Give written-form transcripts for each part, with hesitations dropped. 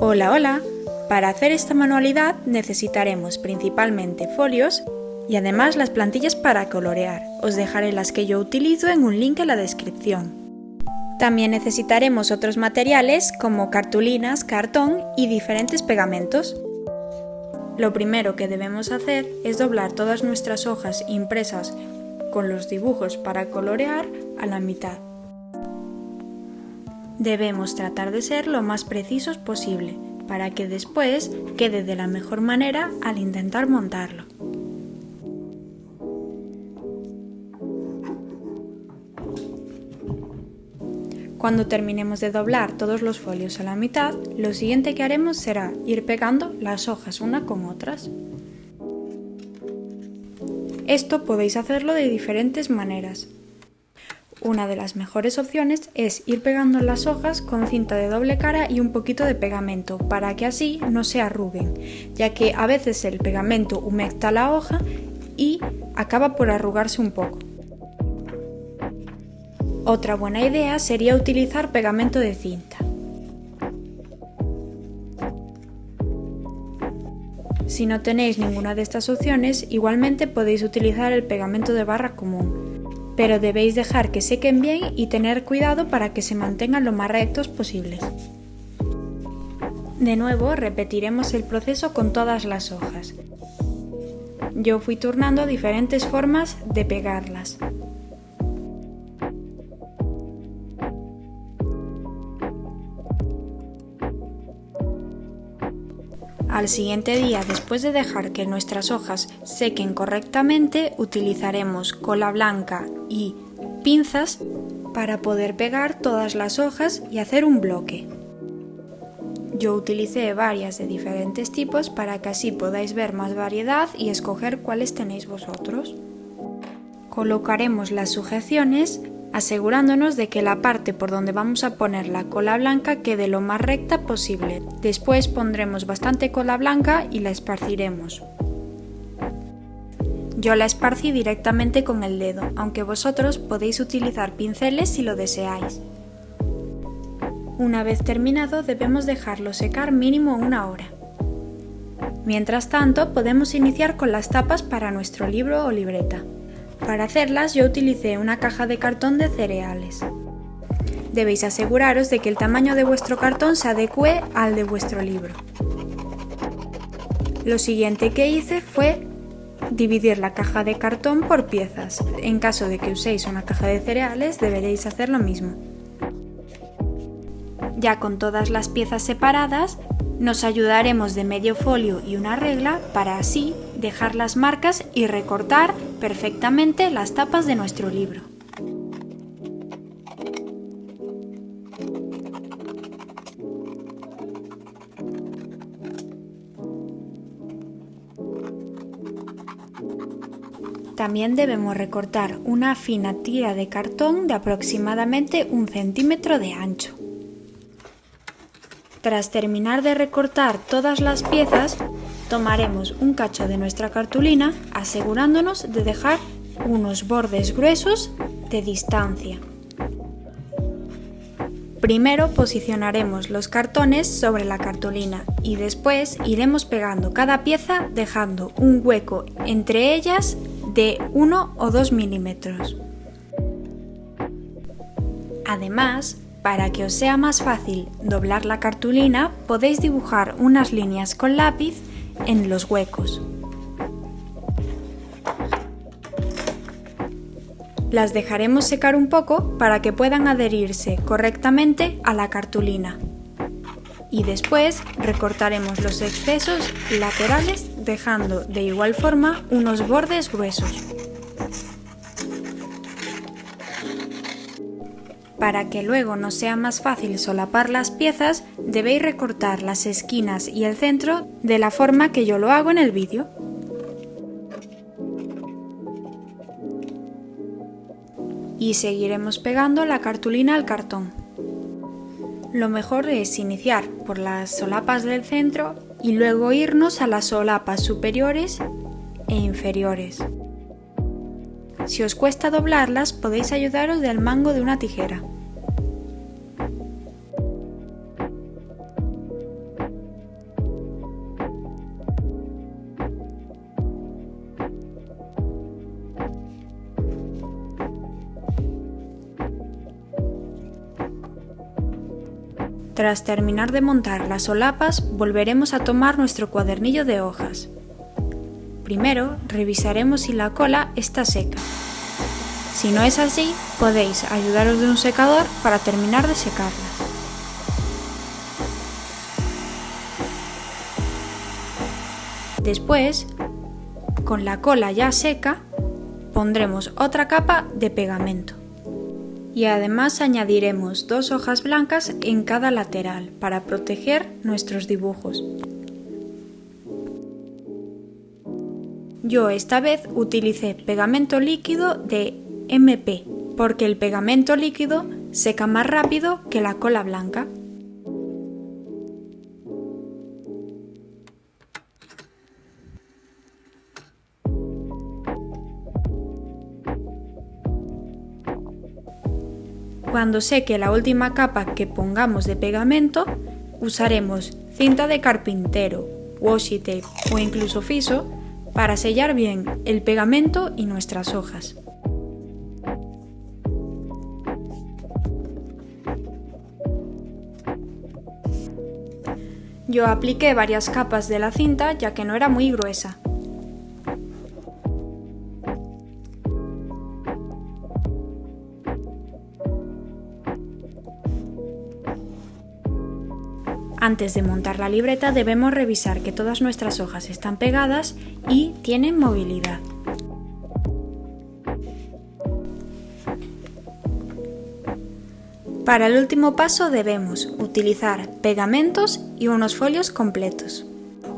Hola, hola. Para hacer esta manualidad necesitaremos principalmente folios y además las plantillas para colorear. Os dejaré las que yo utilizo en un link en la descripción. También necesitaremos otros materiales como cartulinas, cartón y diferentes pegamentos. Lo primero que debemos hacer es doblar todas nuestras hojas impresas con los dibujos para colorear a la mitad. Debemos tratar de ser lo más precisos posible para que después quede de la mejor manera al intentar montarlo. Cuando terminemos de doblar todos los folios a la mitad, lo siguiente que haremos será ir pegando las hojas una con otras. Esto podéis hacerlo de diferentes maneras. Una de las mejores opciones es ir pegando las hojas con cinta de doble cara y un poquito de pegamento para que así no se arruguen, ya que a veces el pegamento humecta la hoja y acaba por arrugarse un poco. Otra buena idea sería utilizar pegamento de cinta. Si no tenéis ninguna de estas opciones, igualmente podéis utilizar el pegamento de barra común, pero debéis dejar que sequen bien y tener cuidado para que se mantengan lo más rectos posibles. De nuevo, repetiremos el proceso con todas las hojas. Yo fui turnando diferentes formas de pegarlas. Al siguiente día, después de dejar que nuestras hojas sequen correctamente, utilizaremos cola blanca y pinzas para poder pegar todas las hojas y hacer un bloque. Yo utilicé varias de diferentes tipos para que así podáis ver más variedad y escoger cuáles tenéis vosotros. Colocaremos las sujeciones asegurándonos de que la parte por donde vamos a poner la cola blanca quede lo más recta posible. Después pondremos bastante cola blanca y la esparciremos. Yo la esparcí directamente con el dedo, aunque vosotros podéis utilizar pinceles si lo deseáis. Una vez terminado debemos dejarlo secar mínimo 1 hora. Mientras tanto podemos iniciar con las tapas para nuestro libro o libreta. Para hacerlas yo utilicé una caja de cartón de cereales. Debéis aseguraros de que el tamaño de vuestro cartón se adecue al de vuestro libro. Lo siguiente que hice fue dividir la caja de cartón por piezas. En caso de que uséis una caja de cereales deberéis hacer lo mismo. Ya con todas las piezas separadas, nos ayudaremos de medio folio y una regla para así dejar las marcas y recortar perfectamente las tapas de nuestro libro. También debemos recortar una fina tira de cartón de aproximadamente 1 centímetro de ancho. Tras terminar de recortar todas las piezas, tomaremos un cacho de nuestra cartulina asegurándonos de dejar unos bordes gruesos de distancia. Primero posicionaremos los cartones sobre la cartulina y después iremos pegando cada pieza dejando un hueco entre ellas de 1 o 2 milímetros. Además, para que os sea más fácil doblar la cartulina, podéis dibujar unas líneas con lápiz en los huecos. Las dejaremos secar un poco para que puedan adherirse correctamente a la cartulina. Y después recortaremos los excesos laterales dejando de igual forma unos bordes gruesos. Para que luego nos sea más fácil solapar las piezas, debéis recortar las esquinas y el centro de la forma que yo lo hago en el vídeo. Y seguiremos pegando la cartulina al cartón. Lo mejor es iniciar por las solapas del centro y luego irnos a las solapas superiores e inferiores. Si os cuesta doblarlas, podéis ayudaros del mango de una tijera. Tras terminar de montar las solapas, volveremos a tomar nuestro cuadernillo de hojas. Primero, revisaremos si la cola está seca. Si no es así, podéis ayudaros de un secador para terminar de secarlas. Después, con la cola ya seca, pondremos otra capa de pegamento. Y además añadiremos 2 hojas blancas en cada lateral para proteger nuestros dibujos. Yo esta vez utilicé pegamento líquido de MP, porque el pegamento líquido seca más rápido que la cola blanca. Cuando seque la última capa que pongamos de pegamento, usaremos cinta de carpintero, washi tape o incluso fiso para sellar bien el pegamento y nuestras hojas. Yo apliqué varias capas de la cinta ya que no era muy gruesa. Antes de montar la libreta debemos revisar que todas nuestras hojas están pegadas y tienen movilidad. Para el último paso debemos utilizar pegamentos y unos folios completos.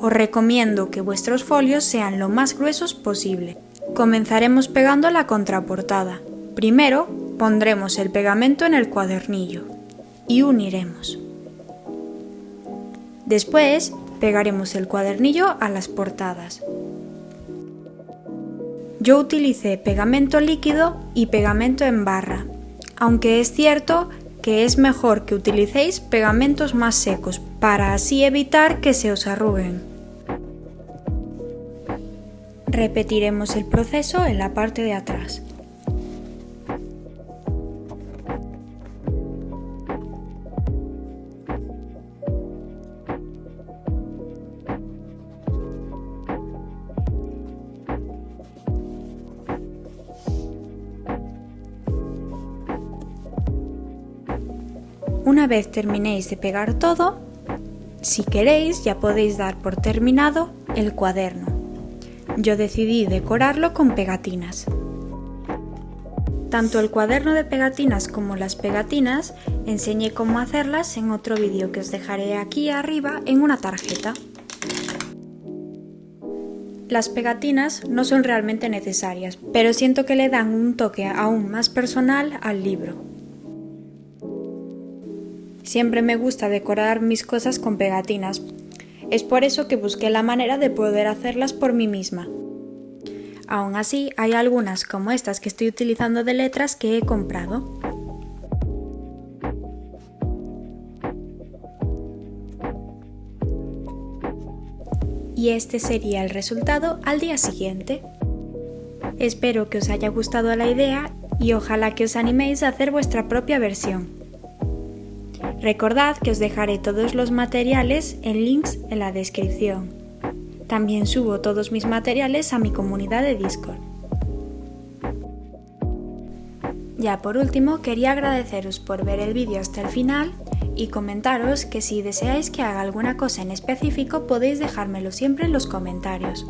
Os recomiendo que vuestros folios sean lo más gruesos posible. Comenzaremos pegando la contraportada. Primero pondremos el pegamento en el cuadernillo y uniremos. Después pegaremos el cuadernillo a las portadas. Yo utilicé pegamento líquido y pegamento en barra, aunque es cierto que es mejor que utilicéis pegamentos más secos para así evitar que se os arruguen. Repetiremos el proceso en la parte de atrás. Una vez terminéis de pegar todo, si queréis ya podéis dar por terminado el cuaderno. Yo decidí decorarlo con pegatinas. Tanto el cuaderno de pegatinas como las pegatinas enseñé cómo hacerlas en otro vídeo que os dejaré aquí arriba en una tarjeta. Las pegatinas no son realmente necesarias, pero siento que le dan un toque aún más personal al libro. Siempre me gusta decorar mis cosas con pegatinas. Es por eso que busqué la manera de poder hacerlas por mí misma. Aún así, hay algunas como estas que estoy utilizando de letras que he comprado. Y este sería el resultado al día siguiente. Espero que os haya gustado la idea y ojalá que os animéis a hacer vuestra propia versión. Recordad que os dejaré todos los materiales en links en la descripción. También subo todos mis materiales a mi comunidad de Discord. Ya por último, quería agradeceros por ver el vídeo hasta el final y comentaros que si deseáis que haga alguna cosa en específico podéis dejármelo siempre en los comentarios.